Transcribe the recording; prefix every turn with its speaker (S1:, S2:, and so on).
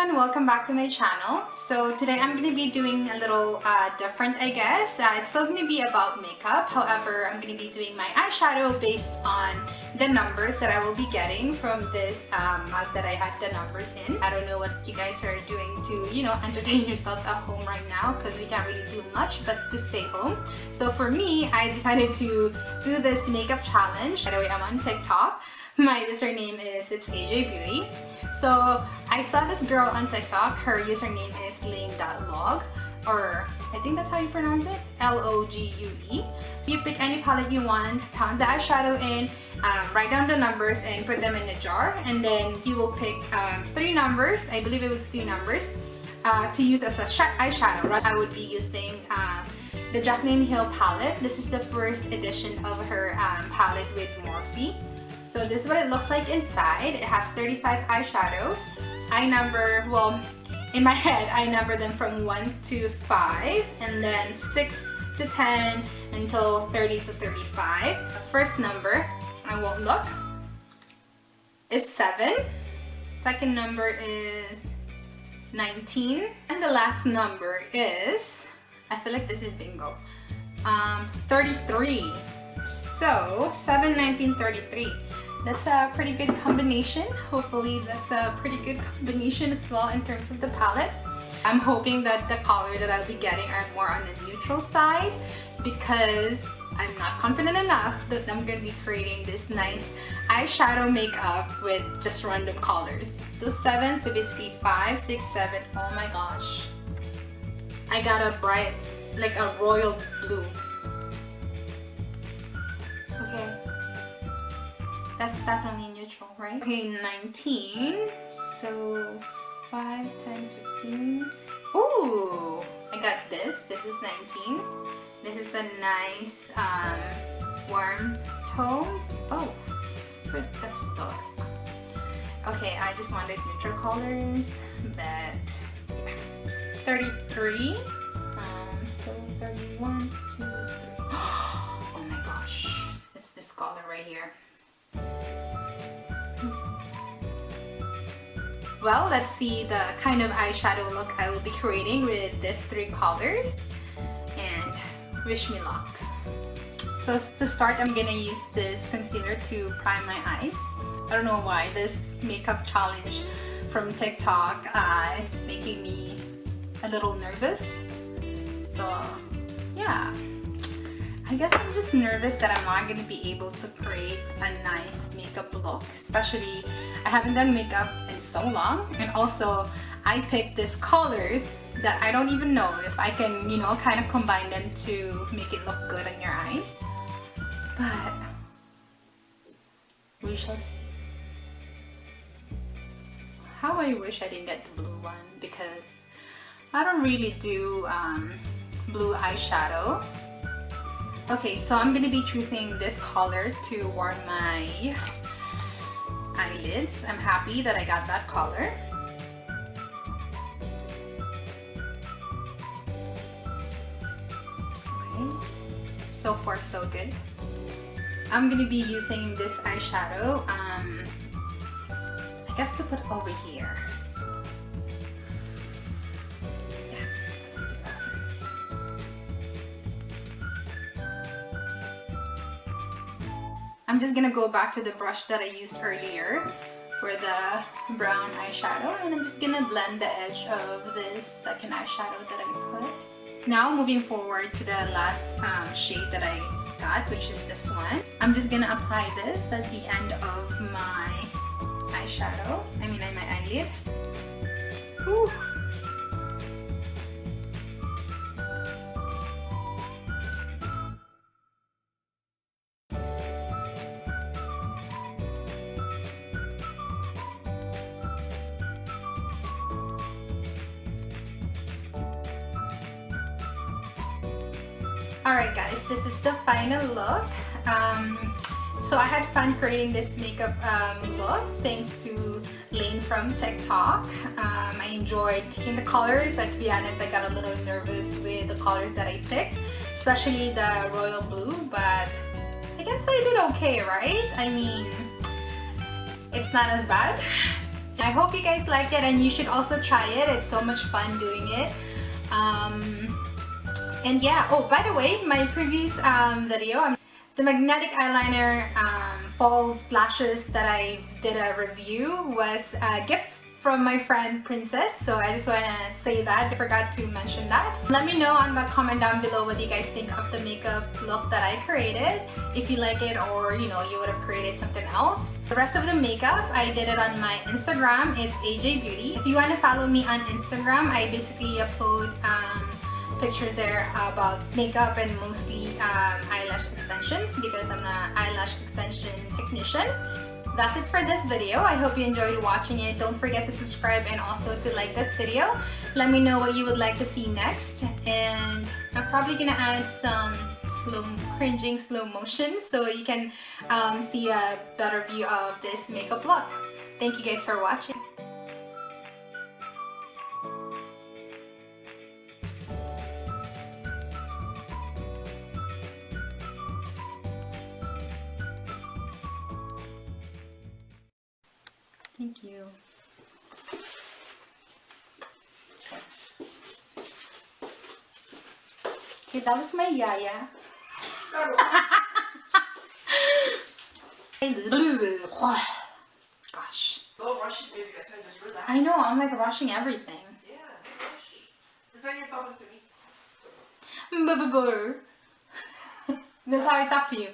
S1: everyone, welcome back to my channel. So today I'm going to be doing a little different, I guess. It's still going to be about makeup. However, I'm going to be doing my eyeshadow based on the numbers that I will be getting from this mug that I had the numbers in. I don't know what you guys are doing to, entertain yourselves at home right now because we can't really do much but to stay home. So for me, I decided to do this makeup challenge. By the way, I'm on TikTok. My username is It's AJ Beauty. So I saw this girl on TikTok. Her username is lane.log, or I think that's how you pronounce it, L-O-G-U-E. So you pick any palette you want, pound the eyeshadow in, write down the numbers and put them in a jar, and then you will pick 3 numbers, I believe it was 3 numbers, to use as a eyeshadow. I would be using the Jaclyn Hill palette. This is the first edition of her palette with Morphe. So this is what it looks like inside. It has 35 eyeshadows. So I number, well, in my head, I number them from 1 to 5, and then 6 to 10 until 30 to 35. The first number, I won't look, is 7. Second number is 19. And the last number is, I feel like this is bingo, 33. So 7, 19, 33. That's a pretty good combination. Hopefully that's a pretty good combination as well in terms of the palette. I'm hoping that the color that I'll be getting are more on the neutral side because I'm not confident enough that I'm going to be creating this nice eyeshadow makeup with just random colors. So 7, so basically 5, 6, 7. Oh my gosh. I got a bright, like a royal blue. Okay. That's definitely neutral, right? Okay, 19. So 5, 10, 15. Ooh, I got this. This is 19. This is a nice warm tone. Oh, frick, that's dark. Okay, I just wanted neutral colors, but yeah. 33. So 31, 2, 3. Oh my gosh, it's this color right here. Well, let's see the kind of eyeshadow look I will be creating with these 3 colors, and wish me luck. So to start, I'm gonna use this concealer to prime my eyes. I don't know why this makeup challenge from TikTok is making me a little nervous. So yeah, I guess I'm just nervous that I'm not gonna be able to create a nice makeup look, especially I haven't done makeup in so long, and also I picked these colors that I don't even know if I can, kind of combine them to make it look good on your eyes, but we shall see. How I wish I didn't get the blue one because I don't really do blue eyeshadow. Okay, so I'm gonna be choosing this color to warm my eyelids. I'm happy that I got that color. Okay, so far so good. I'm gonna be using this eyeshadow, I guess to put over here. I'm just gonna go back to the brush that I used earlier for the brown eyeshadow, and I'm just gonna blend the edge of this second eyeshadow that I put. Now moving forward to the last shade that I got, which is this one. I'm just gonna apply this at the end of my eyeshadow, my eyelid. Whew. Alright guys, this is the final look. So I had fun creating this makeup look thanks to Lane from TikTok. I enjoyed picking the colors, and to be honest, I got a little nervous with the colors that I picked, especially the royal blue, but I guess I did okay, right? It's not as bad. I hope you guys liked it, and you should also try it. It's so much fun doing it. And yeah, oh, by the way, my previous video, the magnetic eyeliner false lashes that I did a review was a gift from my friend Princess, so I just want to say that. I forgot to mention that. Let me know on the comment down below what you guys think of the makeup look that I created, if you like it, or you know, you would have created something else. The rest of the makeup, I did it on my Instagram. It's AJ Beauty. If you want to follow me on Instagram, I basically upload pictures there about makeup and mostly eyelash extensions, because I'm an eyelash extension technician. That's it for this video. I hope you enjoyed watching it. Don't forget to subscribe and also to like this video. Let me know what you would like to see next, and I'm probably gonna add some cringing slow motion so you can see a better view of this makeup look. Thank you guys for watching. Thank you. Okay, that was my yaya. Gosh.
S2: Don't rush it, baby, because I just relax.
S1: I know, I'm like rushing everything.
S2: Yeah, rush. Pretend you're talking to me.
S1: That's how I talk to you.